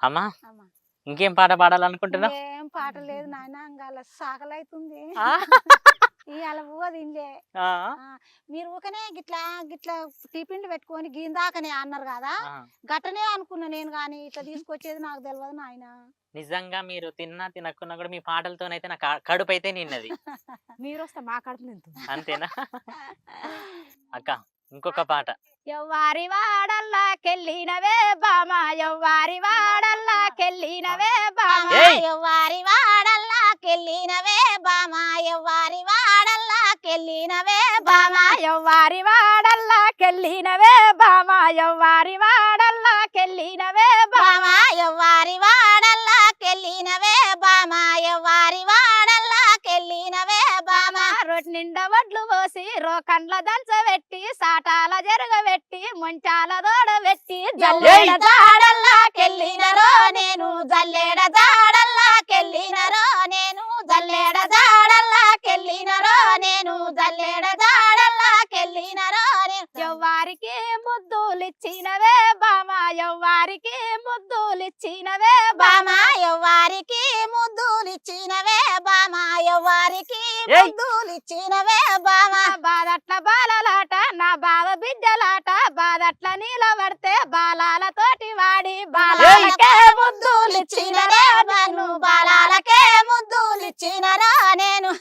అమ్మా అమ్మ ఇంకేం పాట పాడాలనుకుంటున్నావు? ఏం పాట లేదు నాయన ఇంకాల సాకలైతుంది ఆ? ఇవాళ పోదు ఇంలే ఆ, మీరు ఊకనే గిట్లా గిట్లా టిఫిన్లు పెట్టుకొని గిందాకనే అన్నారు కదా ఆ. గట్టనే అనుకున్నా నేను కానీ ఇట్లా తీసుకొచ్చేది నాకు తెలియదు నాయన నిజంగా మీరు తిన్నా తినకున్నా కూడా మీ పాటలతోనైతే నా కడుపు అయితే నిన్నది. మీరు వస్తే మా కడుపు నింతుంది. అంతేనా అక్క? ఇంకొక పాట. ఎవ్వారి వాడల్లాకెళ్ళినవే బామ, ఎవ్వారి వాడల్లాకెళ్ళినవే బామ, ఏయ్! ఎవ్వారి వాడల్లాకెళ్ళినవే బామ ఎవ్వారి వాడల్లాకెళ్ళినవే బామ ఎవ్వారి వాడల్లాకెళ్ళినవే బామ, ఎవ్వారి వాడల్లాకెళ్ళినవే బామ, బామ ఎవ్వారి వాడల్లాకెళ్ళినవే బామ ఎవ్వారి వాడల్లాకెళ్ళినవే బామ రొట్టె నిండా వడ్లు పోసి రోకండ్ల దంచబెట్టి సాటాల జరగబెట్టి ముంచాల దోడబెట్టి జల్లేడ జాడల్లాకెళ్ళినరో నేను జల్లేడ జాడల్లాకెళ్ళినరో నేను జల్లేడ జాడల్లాకెళ్ళినరో నేను జల్లేడ జాడల్లాకెళ్ళినరో నేను ఎవ్వారికి ముద్దులిచ్చినవే బామ, ఎవ్వారికి ముద్దులిచ్చినవే బామ ఎవ్వారికి ముద్దులిచ్చినవే బామ ఎవ్వారికి ఏయ్! ముద్దులిచ్చినవే బామ బాదట్ల బాలలాట నా బావ బిడ్డలాట, బాదట్ల నీలబడితే బాలాలతోటి వాడి బాలాలకే ముద్దులిచ్చినరే నన్ను బాలాలకే ముద్దులిచ్చినరా నేను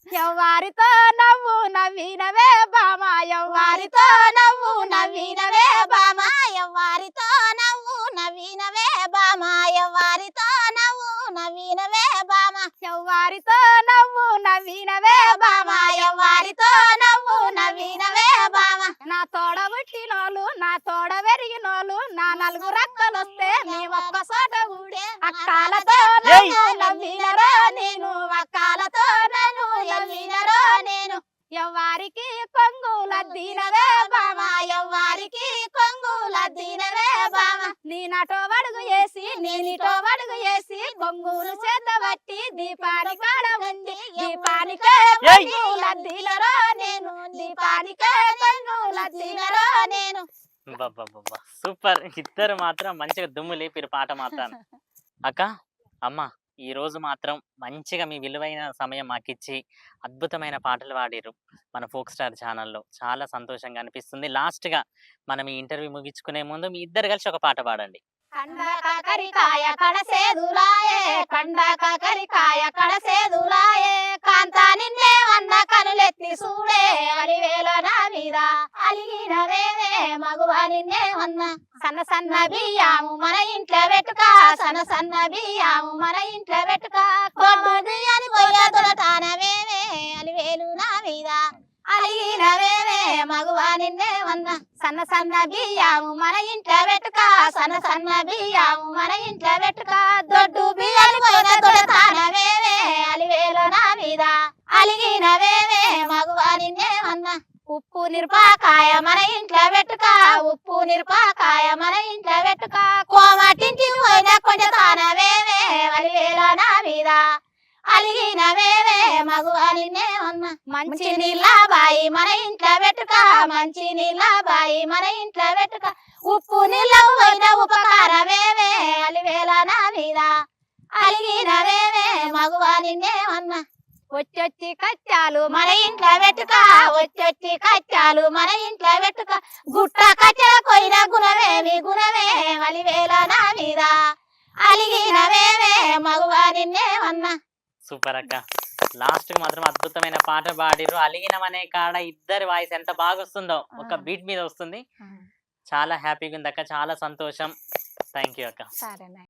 ఎవ్వారితో నవ్వు నవ్వినవే బామ, ఎవ్వారితో వారితో నవ్వు నవ్వినవే బామ ఎవ్వారితో నవ్వు నవ్వినవే బామ ఎవ్వారితో నవ్వు నవ్వినవే బామ ఎవ్వారితో నవ్వు నవ్వినవే బామ ఎవ్వారితో నవ్వు నవ్వినవే బామ నా తోడ పుట్టినోళ్ళు నా తోడ పెరిగినోళ్ళు నా నలుగురు అక్కలొస్తే నీ ఒక్క చోట ఊడే అక్కాలతో ఏయ్! నన్ను నవ్వినరో నేను అక్కాలతో నన్ను నవ్వినరో నేను ఎవ్వారికి కొంగులద్దినవే బామ ఎవ్వారికి కొంగులద్దినవే బామ నీ నటో వడుగు వేసి నేనిటో వడుగు వేసి కొంగులు చేత బట్టి దీపాని కాడ ఉంది దీపానికే ఏయ్! కొంగులద్దినరో నేను దీపానికే కొంగులద్దినరో నేను సూపర్. ఇద్దరు మాత్రం మంచిగా దుమ్ము లేపిరు పాట మాత్రం. అక్క అమ్మ ఈ రోజు మాత్రం మంచిగా మీ విలువైన సమయం మాకిచ్చి అద్భుతమైన పాటలు పాడిరు మన ఫోక్ స్టార్ ఛానల్లో. చాలా సంతోషంగా అనిపిస్తుంది. లాస్ట్గా మనం ఈ ఇంటర్వ్యూ ముగించుకునే ముందు మీ ఇద్దరు కలిసి ఒక పాట పాడండి. కండ కాకరికాయ కడసేదులాయే కండ కాకరికాయ కడసేదులాయే కాంతా నిన్నే వన్న కనులెత్తి చూడే అలివేల నా మీద అలిగినవేవే మగువ నిన్నే వన్న సన్న సన్న బియ్యాము మన ఇంట్లో పెట్టుక సన్న సన్న బియ్యాము మన ఇంట్లో పెట్టుక కొడ్డు బియ్యాని పోయ దొరతానవేవే అలివేలు నా మీద అలిగినవేవే మగువ నిన్నే వన్న సన్న సన్న బియ్యాము మన ఇంట్లో పెట్టుక సన్న సన్న బియ్యాము మన ఇంట్లో పెట్టుక దొడ్డు బియ్యాలు పోయిన దొడతానవేవే అలివేలు నా మీద అలిగినవేవే మగువ నిన్నే వన్న ఉప్పు నిరపాకాయ మన ఇంట్లో పెట్టుక ఉప్పు నిరపాకాయ మన ఇంట్లో పెట్టుక కోమటింటికి పోయిన కొంచెతానవేవే అలివేల నా మీద అలిగినవేవే మగువ నిన్నే వన్న మంచి నీళ్ళ బాయి మన ఇంట్లో పెట్టుక మంచి నీళ్ళ బాయి మన ఇంట్లో పెట్టుక ఉప్పు నీళ్ళకు పోయిన ఉపకారమేవే అలివేల నా మీద అలిగినవేవే మగువ నిన్నే వన్న వచ్చొచ్చి కచ్చాలు మన ఇంట్లో పెట్టుక వచ్చొచ్చి కచ్చాలు మన ఇంట్లో పెట్టుక గుట్ట కచ్చల కొయిన గుణవేమి గుణవే అలివేల నా మీద అలిగినవేవే మగువ నిన్నే వన్న సూపర్ అక్క. లాస్ట్ కి మాత్రం అద్భుతమైన పాట పాడిరు. అలిగినమనే కాడ ఇద్దరి వాయిస్ ఎంత బాగా వస్తుందో ఒక బీట్ మీద వస్తుంది. చాలా హ్యాపీగా ఉంది అక్క. చాలా సంతోషం. థ్యాంక్ యూ అక్క. సరేనా